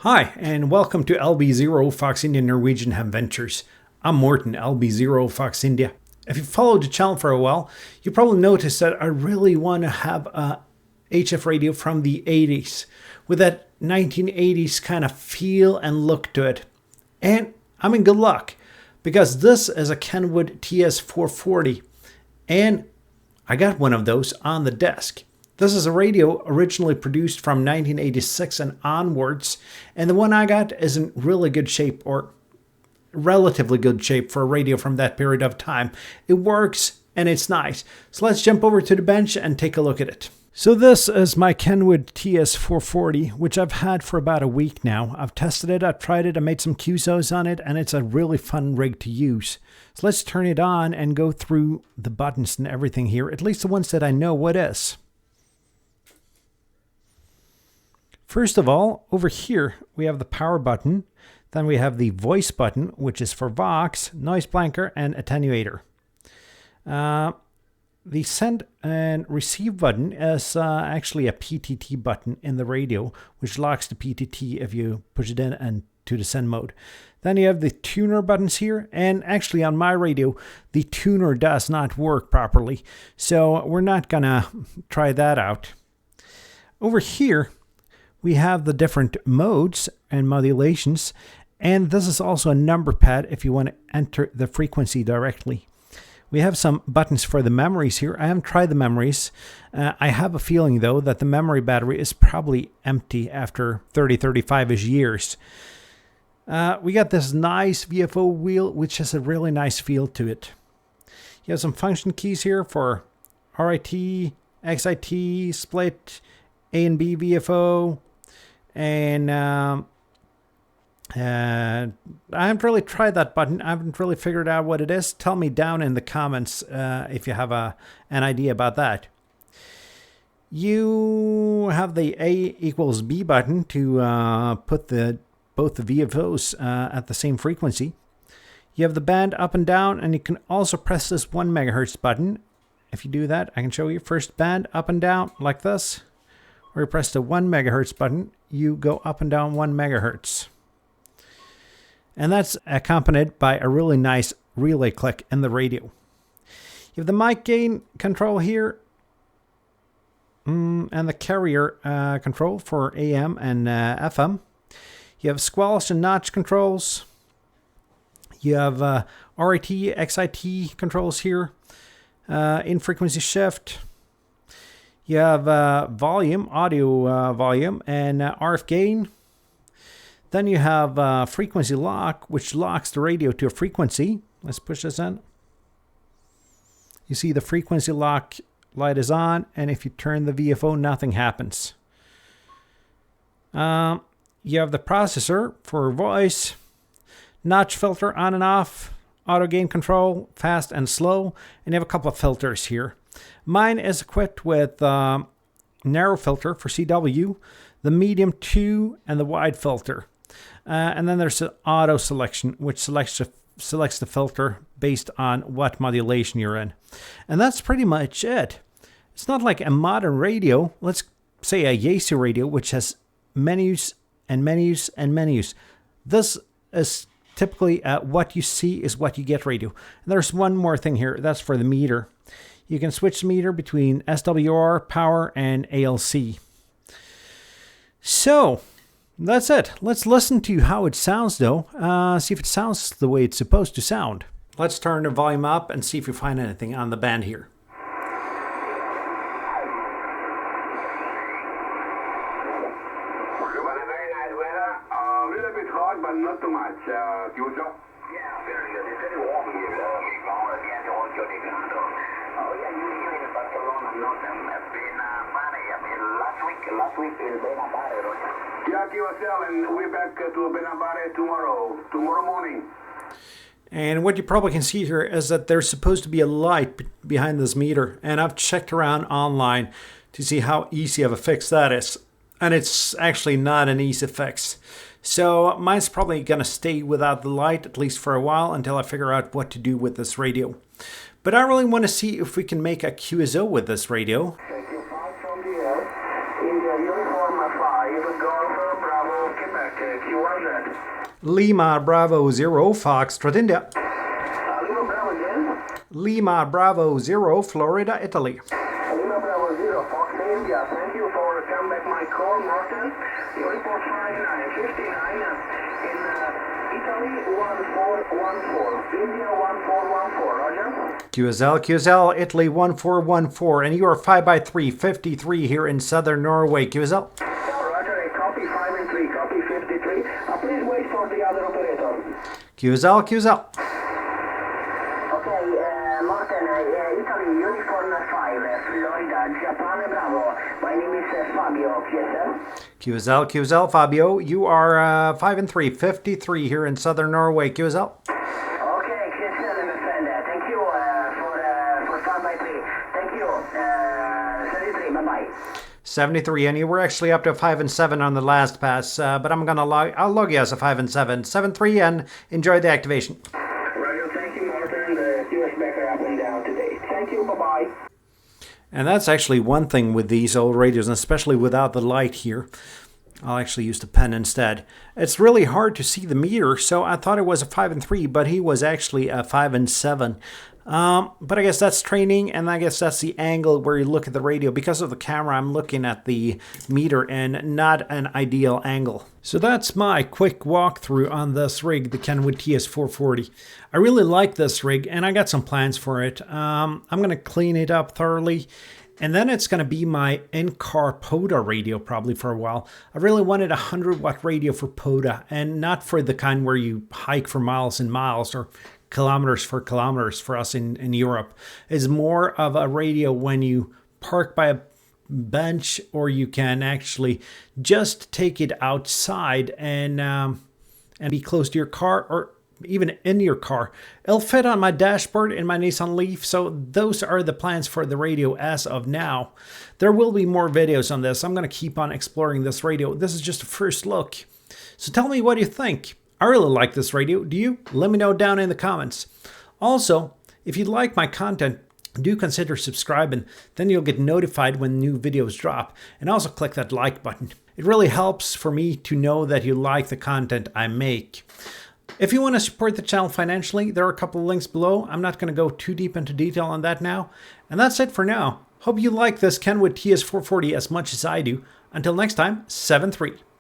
Hi, and welcome to LB0 Fox India Norwegian Ham Ventures. I'm Morten, LB0 Fox India. If you followed the channel for a while, you probably noticed that I really want to have a HF radio from the 80s, with that 1980s kind of feel and look to it. And I'm in good luck, because this is a Kenwood TS-440, and I got one of those on the desk. This is a radio originally produced from 1986 and onwards, and the one I got is in really good shape, or relatively good shape for a radio from that period of time. It works and it's nice. So let's jump over to the bench and take a look at it. So this is my Kenwood TS-440, which I've had for about a week now. I've tested it, I've tried it, I made some QSOs on it, and it's a really fun rig to use. So let's turn it on and go through the buttons and everything here, at least the ones that I know what is. First of all, over here, we have the power button. Then we have the voice button, which is for Vox, noise blanker, and attenuator. The send and receive button is actually a PTT button in the radio, which locks the PTT if you push it in and to the send mode. Then you have the tuner buttons here, and actually on my radio, the tuner does not work properly, so we're not gonna try that out. Over here, we have the different modes and modulations, and this is also a number pad if you want to enter the frequency directly. We have some buttons for the memories here. I haven't tried the memories. I have a feeling though that the memory battery is probably empty after 35-ish years. We got this nice VFO wheel, which has a really nice feel to it. You have some function keys here for RIT, XIT, split, A and B VFO, and I haven't really tried that button. I haven't really figured out what it is. Tell me down in the comments if you have an idea about that. You have the A equals B button to put both the VFOs at the same frequency. You have the band up and down, and you can also press this 1 megahertz button. If you do that, I can show you. First band up and down like this. Or you press the 1 megahertz button, you go up and down 1 megahertz. And that's accompanied by a really nice relay click in the radio. You have the mic gain control here, and the carrier control for AM and FM. You have squelch and notch controls. You have RIT, XIT controls here, in frequency shift. You have volume, audio volume, and RF gain. Then you have frequency lock, which locks the radio to a frequency. Let's push this in. You see the frequency lock light is on, and if you turn the VFO, nothing happens. You have the processor for voice, notch filter on and off, auto gain control, fast and slow, and you have a couple of filters here. Mine is equipped with narrow filter for CW, the medium 2, and the wide filter. And then there's an auto selection, which selects the filter based on what modulation you're in. And that's pretty much it. It's not like a modern radio, let's say a Yaesu radio, which has menus and menus and menus. This is typically what you see is what you get radio. And there's one more thing here, that's for the meter. You can switch the meter between SWR, power, and ALC. So, that's it. Let's listen to how it sounds though. See if it sounds the way it's supposed to sound. Let's turn the volume up and see if we find anything on the band here. Very nice weather. A little bit hot, but not too much. Usual. Yeah, very good. It's very warm here. Oh, yeah, you in Barcelona, Northern. It's been funny. I mean, last week in Benabare, Yeah, QSL, and we're back to Benabare tomorrow morning. And what you probably can see here is that there's supposed to be a light behind this meter, and I've checked around online to see how easy of a fix that is. And it's actually not an easy fix. So mine's probably going to stay without the light, at least for a while, until I figure out what to do with this radio. But I really want to see if we can make a QSO with this radio. Thank you. 5 from the air. India, uniform 5, Golf, Bravo, Quebec. Q1. Lima Bravo 0, Foxtrot India. Lima Bravo again. Lima Bravo 0, Florida, Italy. Lima Bravo 0, Fox India. Thank you for coming back my call, Martin. Your report 5959 in Italy 1414. India 1414. Roger. QSL, Italy 1414, and you are 5x3, 53 here in southern Norway. QSL. Roger, copy 5 and 3, copy 53. Please wait for the other operator. QSL. Okay, Martin, Italy, Uniform 5, Florida, Japan, Bravo. My name is Fabio, QSL, Fabio, you are 5 and 3, 53 here in southern Norway. QSL. Okay, QSL, my friend. Thank you for 5x3. Thank you. 73, bye-bye. 73, and you were actually up to 5 and 7 on the last pass, but I'll log you as a 5 and 7. 7-3, and enjoy the activation. Roger, thank you, Martin. The US backer up and down today. Thank you, bye-bye. And that's actually one thing with these old radios, and especially without the light here. I'll actually use the pen instead. It's really hard to see the meter, so I thought it was a 5 and 3, but he was actually a 5 and 7. But I guess that's training, and I guess that's the angle where you look at the radio. Because of the camera, I'm looking at the meter and not an ideal angle. So that's my quick walkthrough on this rig, the Kenwood TS-440. I really like this rig, and I got some plans for it. I'm going to clean it up thoroughly, and then it's going to be my in-car PODA radio probably for a while. I really wanted a 100-watt radio for PODA, and not for the kind where you hike for miles and miles or kilometers for us in Europe. Is more of a radio when you park by a bench, or you can actually just take it outside and be close to your car, or even in your car. It'll fit on my dashboard in my Nissan Leaf. So those are the plans for the radio as of now. There will be more videos on this. I'm going to keep on exploring this radio. This is just a first look. So tell me what you think. I really like this radio. Do you? Let me know down in the comments. Also, if you like my content, do consider subscribing. Then you'll get notified when new videos drop. And also click that like button. It really helps for me to know that you like the content I make. If you want to support the channel financially, there are a couple of links below. I'm not going to go too deep into detail on that now. And that's it for now. Hope you like this Kenwood TS-440 as much as I do. Until next time, 7-3.